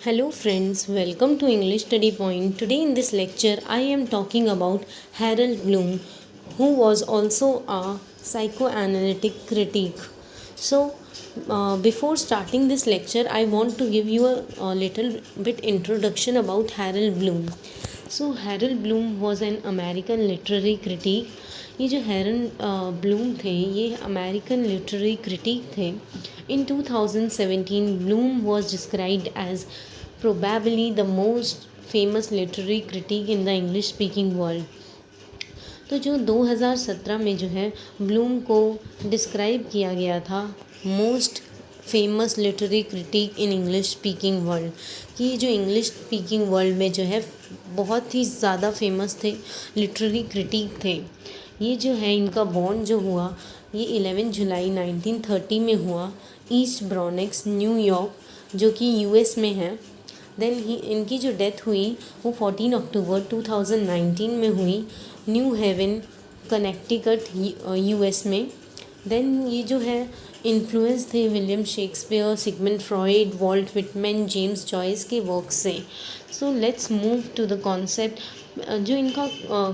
Hello friends, welcome to English Study Point. Today in this lecture I am talking about Harold Bloom, who was also a psychoanalytic critic. Before starting this lecture I want to give you a little bit introduction about Harold Bloom. Harold Bloom was an American literary critic. ये जो heron Bloom थे ये American literary critic थे. In 2017, Bloom was described as probably the most famous literary critic in the English speaking world. तो जो 2017 में जो है ब्लूम को डिस्क्राइब किया गया था most famous literary critic in English speaking world, कि जो इंग्लिश स्पीकिंग वर्ल्ड में जो है बहुत ही ज़्यादा फेमस थे, लिटरेरी क्रिटिक थे. ये जो है इनका बॉर्न जो हुआ ये 11 जुलाई 1930 में हुआ ईस्ट ब्रोनिक्स न्यूयॉर्क, जो कि यूएस में है. देन इनकी जो डेथ हुई वो 14 अक्टूबर 2019 में हुई न्यू हेवन कनेक्टिकट यूएस में. देन ये जो है इन्फ्लुएंस थे William Shakespeare, Sigmund Freud, Walt Whitman, James Joyce के वर्क से. So let's move to the concept. जो इनका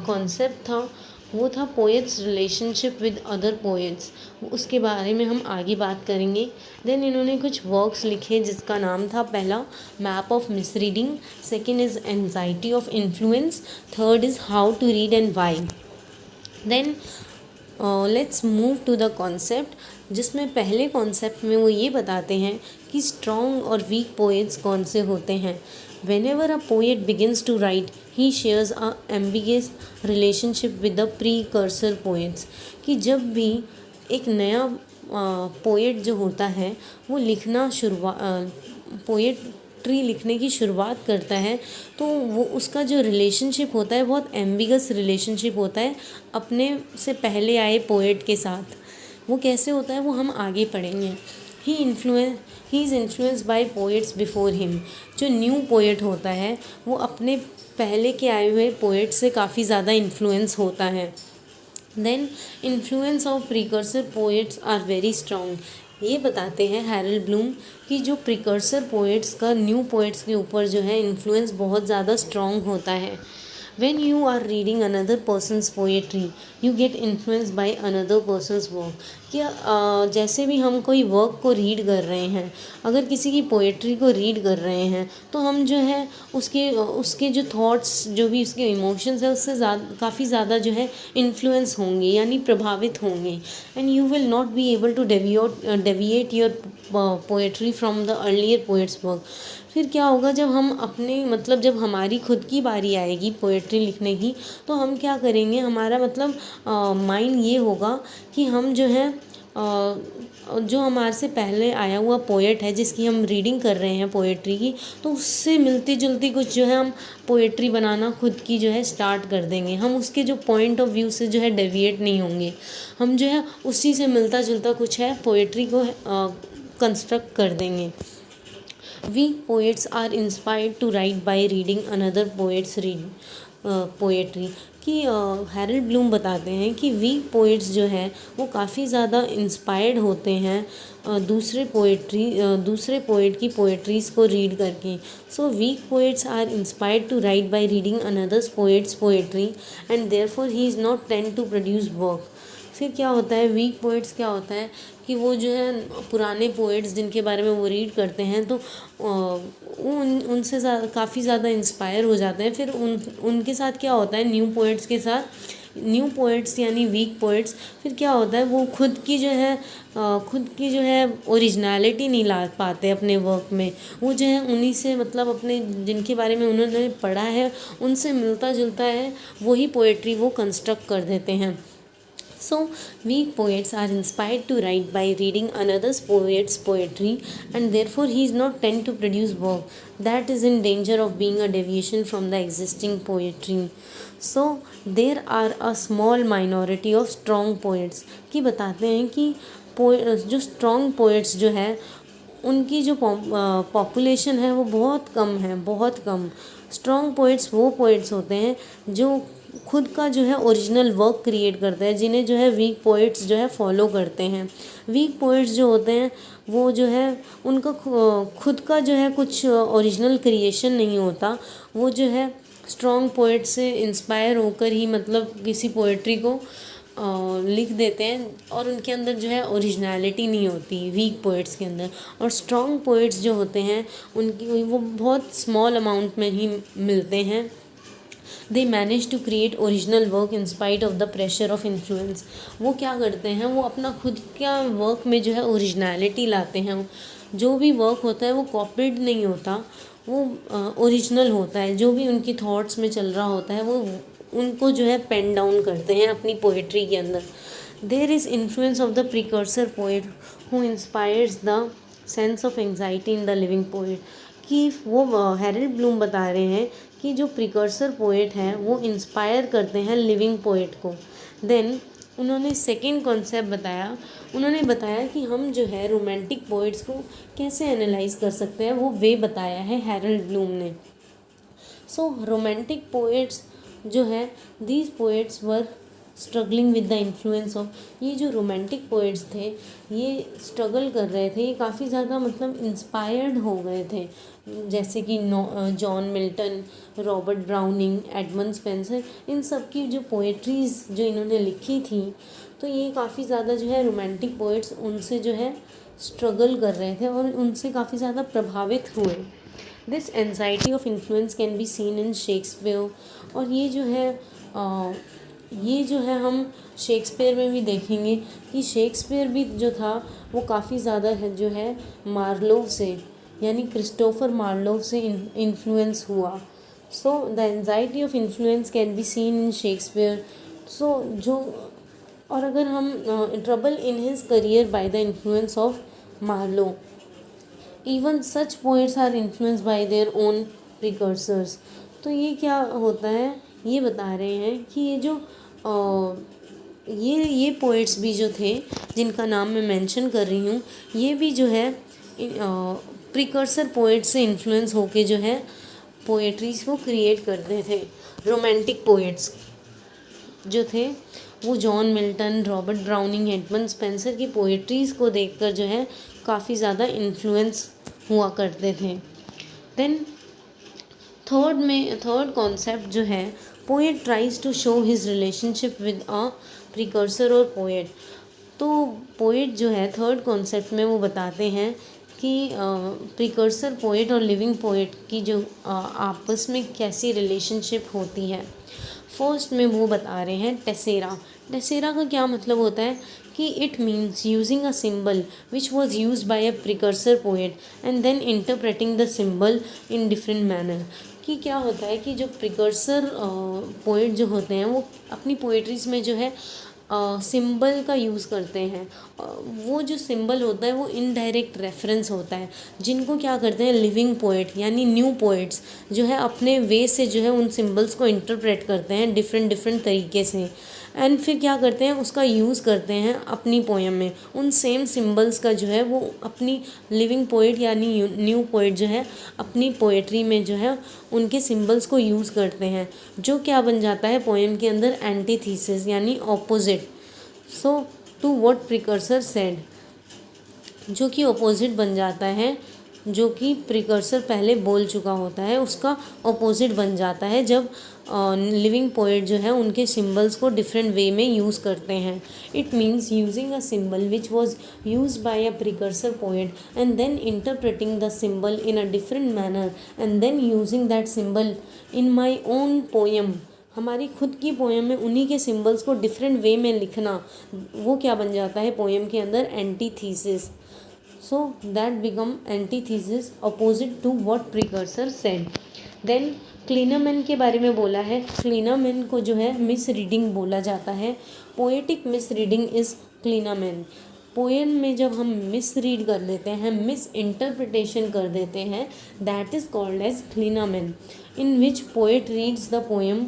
कॉन्सेप्ट था वो था poets relationship with other poets. उसके बारे में हम आगे बात करेंगे. देन इन्होंने कुछ वर्क्स लिखे जिसका नाम था पहला map of misreading, second is anxiety of influence, third is how to read and why. Then let's move to the concept, जिसमें पहले कॉन्सेप्ट में वो ये बताते हैं कि स्ट्रॉन्ग और वीक पोएट्स कौन से होते हैं. Whenever a poet begins to write, he shares a ambiguous relationship with the precursor poets. कि जब भी एक नया पोएट जो होता है वो लिखना पोएट्री लिखने की शुरुआत करता है तो वो उसका जो रिलेशनशिप होता है बहुत एम्बिगस रिलेशनशिप होता है अपने से पहले आए पोएट के साथ. वो कैसे होता है वो हम आगे पढ़ेंगे. He is influenced by poets before him. जो न्यू पोएट होता है वो अपने पहले के आए हुए पोएट से काफ़ी ज़्यादा इन्फ्लुएंस होता है. Then influence of precursor poets are very strong. ये बताते हैं हैरोल्ड ब्लूम कि जो प्रीकर्सर पोएट्स का न्यू पोएट्स के ऊपर जो है इन्फ्लुएंस बहुत ज़्यादा स्ट्रॉन्ग होता है. When you are reading another person's poetry, you get influenced by another person's work. कि जैसे भी हम कोई वर्क को रीड कर रहे हैं, अगर किसी की पोएट्री को रीड कर रहे हैं तो हम जो है उसके जो थॉट्स, जो भी उसके इमोशंस है उससे काफ़ी ज़्यादा जो है इन्फ्लुएंस होंगे यानी प्रभावित होंगे. And you will not be able to deviate your poetry from the earlier poets work. फिर क्या होगा जब हम अपने जब हमारी खुद की बारी आएगी पोएट्री लिखने की तो हम क्या करेंगे, हमारा माइंड ये होगा कि हम जो है जो हमारे से पहले आया हुआ पोएट है जिसकी हम रीडिंग कर रहे हैं पोएट्री की, तो उससे मिलती जुलती कुछ जो है हम पोएट्री बनाना खुद की जो है स्टार्ट कर देंगे. हम उसके जो पॉइंट ऑफ व्यू से जो है डेविएट नहीं होंगे, हम जो है उसी से मिलता जुलता कुछ है पोएट्री को कंस्ट्रक्ट कर देंगे. Weak poets are inspired to write by reading another poet's poetry. कि हैरोल्ड ब्लूम बताते हैं कि वीक पोइट्स जो हैं वो काफ़ी ज़्यादा इंस्पायर्ड होते हैं दूसरे पोइट की पोएट्रीज़ को रीड करके. So weak poets are inspired to write by reading another's poets poetry and therefore he is not tend to produce work. फिर क्या होता है, वीक पोइट्स क्या होता है कि वो जो है पुराने पोइट्स जिनके बारे में वो रीड करते हैं तो उनसे काफ़ी ज़्यादा इंस्पायर हो जाते हैं. फिर उनके साथ क्या होता है, न्यू पोइट्स के साथ, न्यू पोइट्स यानी वीक पोइट्स, फिर क्या होता है वो खुद की जो है ओरिजिनलिटी नहीं ला पाते अपने वर्क में. वो जो है उन्हीं से अपने जिनके बारे में उन्होंने पढ़ा है उनसे मिलता जुलता है वही पोएट्री वो कंस्ट्रक्ट कर देते हैं. So, weak poets are inspired to write by reading another poet's poetry and therefore he is not tend to produce work that is in danger of being a deviation from the existing poetry. So, there are a small minority of strong poets. कि बताते हैं कि जो strong poets जो है उनकी जो population है वो बहुत कम है, बहुत कम. स्ट्रॉन्ग पोइट्स वो पोइट्स होते हैं जो खुद का जो है ओरिजिनल वर्क क्रिएट करता है, जिन्हें जो है वीक पोइट्स जो है फॉलो करते हैं। वीक पोइट्स जो होते हैं वो जो है उनका खुद का जो है कुछ ओरिजिनल क्रिएशन नहीं होता। वो जो है स्ट्रॉन्ग पोइट से इंस्पायर होकर ही मतलब किसी पोइट्री को लिख देते हैं, और उनके अंदर जो है ओरिजिनलिटी नहीं होती वीक पोइट्स के अंदर। और स्ट्रॉन्ग पोइट्स जो होते हैं उनकी वो बहुत स्मॉल अमाउंट में ही मिलते हैं। They manage to create original work in spite of the pressure of influence. वो क्या करते हैं, वो अपना खुद का वर्क में जो है ओरिजिनलिटी लाते हैं। जो भी वर्क होता है वो कॉपीड नहीं होता, वो ओरिजिनल होता है। जो भी उनकी थॉट्स में चल रहा होता है वो उनको जो है पेन डाउन करते हैं अपनी पोइट्री के अंदर। There is influence of the precursor poet who inspires the sense of anxiety in the living poet. कि वो हैरल्ड ब्लूम बता रहे हैं कि जो प्रिकर्सर पोइट हैं वो इंस्पायर करते हैं लिविंग पोइट को। देन उन्होंने सेकेंड कॉन्सेप्ट बताया। उन्होंने बताया कि हम जो है रोमांटिक पोइट्स को कैसे एनालाइज कर सकते हैं, वो वे बताया है हैरल्ड ब्लूम ने। सो रोमांटिक पोइट्स जो है, these poets were struggling with the influence of. ये जो रोमांटिक पोइट्स थे ये स्ट्रगल कर रहे थे, ये काफ़ी ज़्यादा मतलब इंस्पायर्ड हो गए थे। जैसे कि John Milton, Robert Browning, Edmund Spenser, इन सब की जो पोएट्रीज़ जो इन्होंने लिखी थी, तो ये काफ़ी ज़्यादा जो है रोमांटिक पोइट्स उनसे जो है स्ट्रगल कर रहे थे और उनसे काफ़ी ज़्यादा प्रभावित हुए। This anxiety of influence can be seen in Shakespeare. और ये जो है हम शेक्सपियर में भी देखेंगे कि शेक्सपियर भी जो था वो काफ़ी ज़्यादा है जो है मार्लोव से, यानी क्रिस्टोफर मार्लोव से इन्फ्लुएंस हुआ। So the anxiety of influence can be seen in Shakespeare. So जो और अगर हम trouble in his career by the influence of Marlowe, even such poets are influenced by their own precursors. तो ये क्या होता है, ये बता रहे हैं कि ये जो ये पोइट्स भी जो थे जिनका नाम मैं मेंशन कर रही हूँ, ये भी जो है प्रिकर्सर पोइट्स से इन्फ्लुएंस होके जो है पोएट्रीज़ को क्रिएट करते थे। रोमांटिक पोइट्स जो थे वो John Milton, Robert Browning, Edmund Spencer की पोएट्रीज़ को देखकर जो है काफ़ी ज़्यादा इन्फ्लुएंस हुआ करते थे। देन थर्ड कॉन्सेप्ट जो है, poet tries to show his relationship with a precursor और पोएट। तो पोएट जो है थर्ड कॉन्सेप्ट में वो बताते हैं कि प्रिकर्सर पोएट और लिविंग पोएट की जो आपस में कैसी रिलेशनशिप होती है। फर्स्ट में वो बता रहे हैं टेसेरा। टेसेरा का क्या मतलब होता है कि it means using a symbol which was use by a precursor poet and then interpreting the symbol in different manner. कि क्या होता है कि जो प्रिकर्सर पोएट जो होते हैं वो अपनी पोएट्रीज़ में जो है सिंबल का यूज़ करते हैं। वो जो सिंबल होता है वो इनडायरेक्ट रेफरेंस होता है, जिनको क्या करते हैं लिविंग पोएट यानी न्यू पोएट्स जो है अपने वे से जो है उन सिंबल्स को इंटरप्रेट करते हैं डिफरेंट तरीके से, एंड फिर क्या करते हैं उसका यूज़ करते हैं अपनी पोएम में। उन सेम सिंबल्स का जो है वो अपनी लिविंग पोएट यानी न्यू पोएट जो है अपनी पोएट्री में जो है उनके सिंबल्स को यूज़ करते हैं, जो क्या बन जाता है पोएम के अंदर एंटीथीसिस यानी opposite. So to what precursor said, जो कि ऑपोजिट बन जाता है, जो कि प्रिकर्सर पहले बोल चुका होता है उसका ऑपोजिट बन जाता है जब लिविंग पोएट जो है उनके सिंबल्स को डिफरेंट वे में यूज़ करते हैं। It means using a symbol which was use by a precursor poet and then interpreting the symbol in a different manner and then using that symbol in my own poem. हमारी खुद की poem में उन्हीं के symbols को different way में लिखना, वो क्या बन जाता है पोएम के अंदर antithesis. So that become antithesis opposite to what precursor said. Then क्लीनामैन के बारे में बोला है। क्लीनामैन को जो है मिस रीडिंग बोला जाता है। Poetic mis reading is clinamen. Poem में जब हम मिस रीड कर देते हैं, मिस इंटरप्रिटेशन कर देते हैं, that is called as clinamen, in which poet reads the poem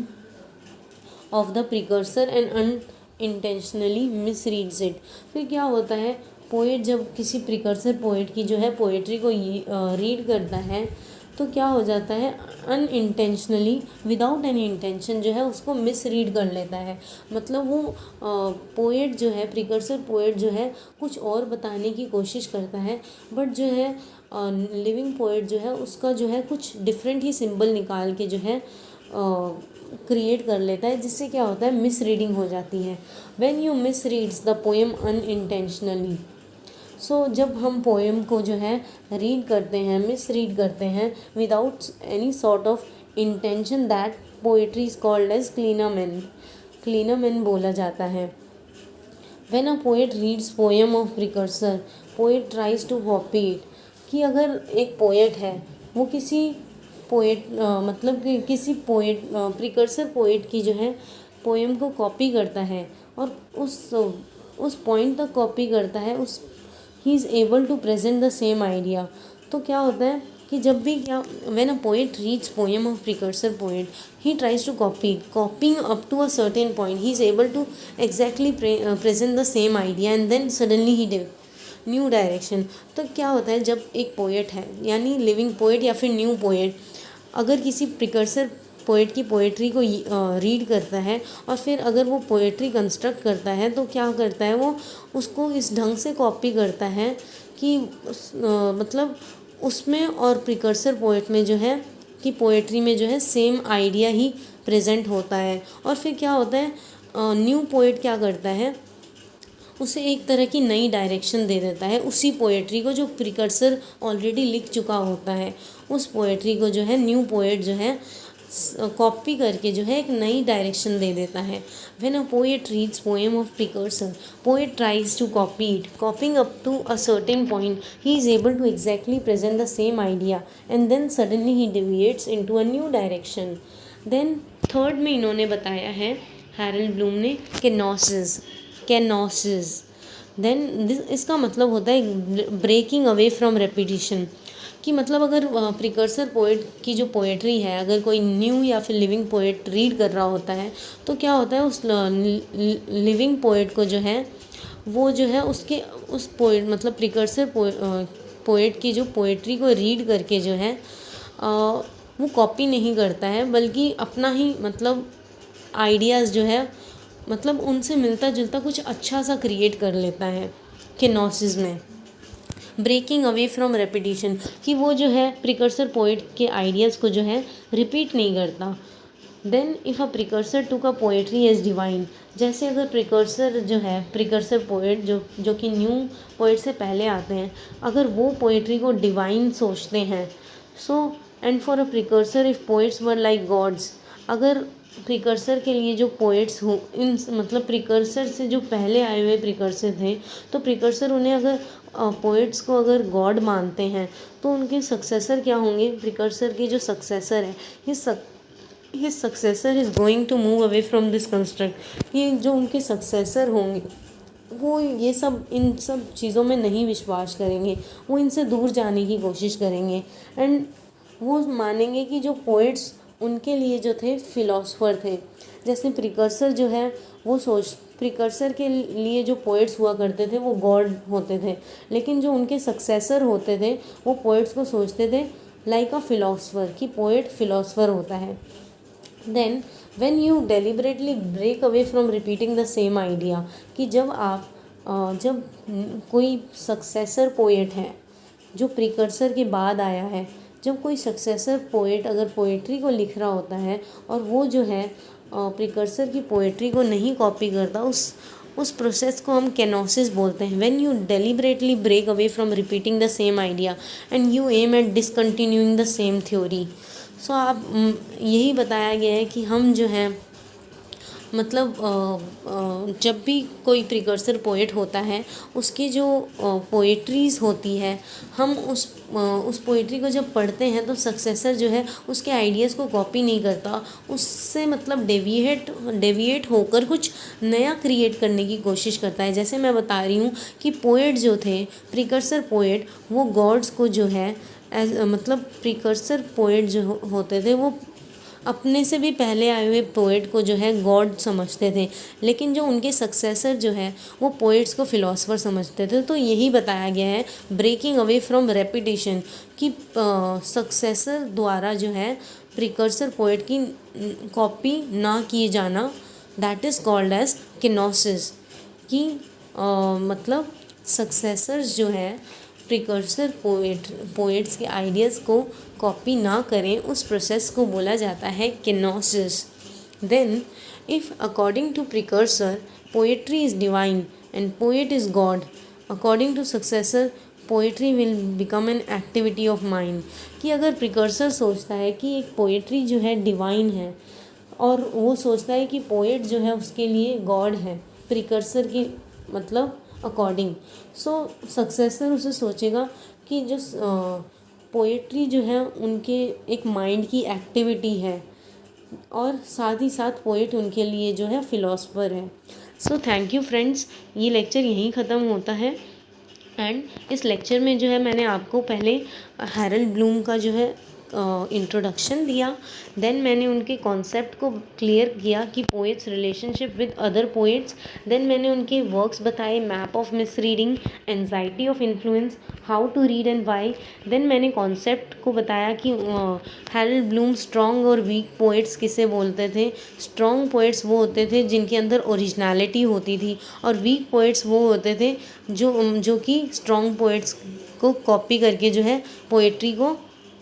of the precursor and unintentionally mis reads it. फिर क्या होता है, पोएट जब किसी प्रिकर्सर पोएट की जो है पोएट्री को रीड करता है तो क्या हो जाता है, अनइंटेंशनली विदाउट एनी इंटेंशन जो है उसको मिसरीड कर लेता है। मतलब वो पोएट जो है, प्रिकर्सर पोएट जो है कुछ और बताने की कोशिश करता है, बट जो है लिविंग पोएट जो है उसका जो है कुछ डिफरेंट ही सिंबल निकाल के जो है क्रिएट कर लेता है, जिससे क्या होता है, मिस रीडिंग हो जाती है। When you mis reads the poem unintentionally, so जब हम पोएम को जो है रीड करते हैं, मिस रीड करते हैं without any sort of intention, that poetry is called as clinamen. Clinamen बोला जाता है। When a poet reads poem of precursor, poet tries to copy it. कि अगर एक पोएट है, वो किसी पोएट मतलब कि किसी पोएट प्रिकर्सर पोएट की जो है पोएम को कॉपी करता है और उस पॉइंट तक कॉपी करता है, उस ही is able to present the same idea. तो क्या होता है कि जब भी क्या, when a poet reads poem of precursor poet, he tries to coping up to a certain point, he is able to exactly present the same idea and then suddenly he new direction. तो क्या होता है, जब एक poet है यानी living poet या फिर न्यू पोएट अगर किसी प्रिकर्सर पोएट की पोएट्री को रीड करता है और फिर अगर वो पोएट्री कंस्ट्रक्ट करता है, तो क्या करता है, वो उसको इस ढंग से कॉपी करता है कि मतलब उसमें और प्रिकर्सर पोएट में जो है कि पोएट्री में जो है सेम आइडिया ही प्रेजेंट होता है। और फिर क्या होता है, न्यू पोएट क्या करता है, उसे एक तरह की नई डायरेक्शन दे देता है उसी पोएट्री को जो प्रिकर्सर ऑलरेडी लिख चुका होता है। उस पोएट्री को जो है न्यू पोएट जो है कॉपी करके जो है एक नई डायरेक्शन दे देता है। When a poet reads poem of precursor, poet tries to copy it, copying up to a certain point, he is able to exactly present the same idea and then suddenly he deviates into a new direction. Then third में इन्होंने बताया है, Harald Bloom ने, कैनोसिस। Then इसका मतलब होता है breaking away from repetition. कि मतलब अगर प्रिकर्सर पोएट की जो पोएट्री है, अगर कोई न्यू या फिर लिविंग पोएट रीड कर रहा होता है, तो क्या होता है, उस लिविंग पोएट को जो है वो जो है उसके उस पोएट मतलब प्रिकर्सर पोएट की जो पोएट्री को रीड करके जो है वो कॉपी नहीं करता है, बल्कि अपना ही मतलब आइडियाज़ जो है मतलब उनसे मिलता जुलता कुछ अच्छा सा क्रिएट कर लेता है केनोसिस में। ब्रेकिंग अवे फ्रॉम रेपिटिशन, कि वो जो है प्रिकर्सर पोएट के आइडियाज़ को जो है रिपीट नहीं करता। Then if a precursor to का पोएट्री एज डिवाइन, जैसे अगर प्रिकर्सर जो है प्रिकर्सर पोएट जो कि न्यू पोएट से पहले आते हैं, अगर वो पोएट्री को डिवाइन सोचते हैं, so and for a precursor if poets were like gods, अगर प्रिकर्सर के लिए जो पोएट्स हो, इन मतलब प्रिकर्सर से जो पहले आए हुए प्रिकर्सर थे, तो प्रिकर्सर उन्हें अगर पोएट्स को अगर गॉड मानते हैं, तो उनके सक्सेसर क्या होंगे, प्रिकर्सर के जो सक्सेसर है, his successor is going to move away from this construct. ये जो उनके सक्सेसर होंगे वो ये सब इन सब चीज़ों में नहीं विश्वास करेंगे, वो इनसे दूर जाने की कोशिश करेंगे एंड वो मानेंगे कि जो पोएट्स उनके लिए जो थे फिलोसफर थे। जैसे प्रिकर्सर जो है वो प्रिकर्सर के लिए जो पोएट्स हुआ करते थे वो गॉड होते थे, लेकिन जो उनके सक्सेसर होते थे वो पोएट्स को सोचते थे लाइक अ फिलोसफर, कि पोएट फिलोसफर होता है। Then when you deliberately break away from repeating the same idea, कि जब आप जब कोई सक्सेसर पोएट है जो प्रिकर्सर के बाद आया है, जब कोई सक्सेसर पोएट अगर पोएट्री को लिख रहा होता है और वो जो है प्रिकर्सर की पोएट्री को नहीं कॉपी करता, उस प्रोसेस को हम कैनोसिस बोलते हैं। When you deliberately break away from repeating the same idea and you aim at discontinuing the same theory. So आप यही बताया गया है कि हम जो है मतलब जब भी कोई प्रिकर्सर पोएट होता है उसकी जो पोएट्रीज़ होती है, हम उस पोएट्री को जब पढ़ते हैं तो सक्सेसर जो है उसके आइडियाज़ को कॉपी नहीं करता, उससे मतलब डेविएट होकर कुछ नया क्रिएट करने की कोशिश करता है। जैसे मैं बता रही हूँ कि पोएट जो थे प्रिकर्सर पोएट, वो गॉड्स को जो है मतलब प्रिकर्सर पोएट जो होते थे वो अपने से भी पहले आए हुए पोएट को जो है गॉड समझते थे, लेकिन जो उनके सक्सेसर जो है वो पोएट्स को फिलोसफर समझते थे। तो यही बताया गया है ब्रेकिंग अवे फ्रॉम रेपिटेशन, कि सक्सेसर द्वारा जो है प्रिकर्सर पोएट की कॉपी ना किए जाना, that is called as kenosis. कि मतलब सक्सेसर्स जो है प्रिकर्सर पोएट्स के आइडियाज़ को कॉपी ना करें, उस प्रोसेस को बोला जाता है kenosis. Then if according to precursor poetry is divine and poet is god, according to successor poetry will become an activity of mind. कि अगर प्रिकर्सर सोचता है कि एक पोएट्री जो है डिवाइन है और वो सोचता है कि पोएट जो है उसके लिए गॉड है प्रिकर्सर की मतलब अकॉर्डिंग, सो सक्सेसर उसे सोचेगा कि जो पोएट्री जो है उनके एक माइंड की एक्टिविटी है और साथ ही साथ पोएट उनके लिए जो है फिलोसफर है। सो थैंक यू फ्रेंड्स, ये लेक्चर यहीं ख़त्म होता है। एंड इस लेक्चर में जो है मैंने आपको पहले हैरल्ड ब्लूम का जो है इंट्रोडक्शन दिया, देन मैंने उनके कॉन्सेप्ट को क्लियर किया कि poets relationship with other poets, then मैंने उनके वर्क्स बताए, map of misreading, anxiety of influence, how to read and why. Then मैंने कॉन्सेप्ट को बताया कि हैरल्ड ब्लूम स्ट्रॉन्ग और वीक पोएट्स किसे बोलते थे। स्ट्रॉन्ग पोएट्स वो होते थे जिनके अंदर ओरिजिनलिटी होती थी, और वीक पोएट्स वो होते थे जो कि स्ट्रॉन्ग पोएट्स को कॉपी करके जो है पोएट्री को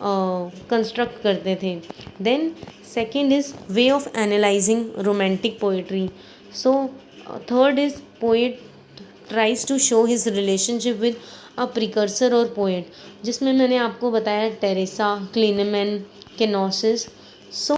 कंस्ट्रक्ट करते थे। Then second is way of analysing romantic poetry. So third is poet tries to show his relationship with a precursor और पोएट, जिसमें मैंने आपको बताया टेरेसा, क्लिनेमैन, केनोसिस। सो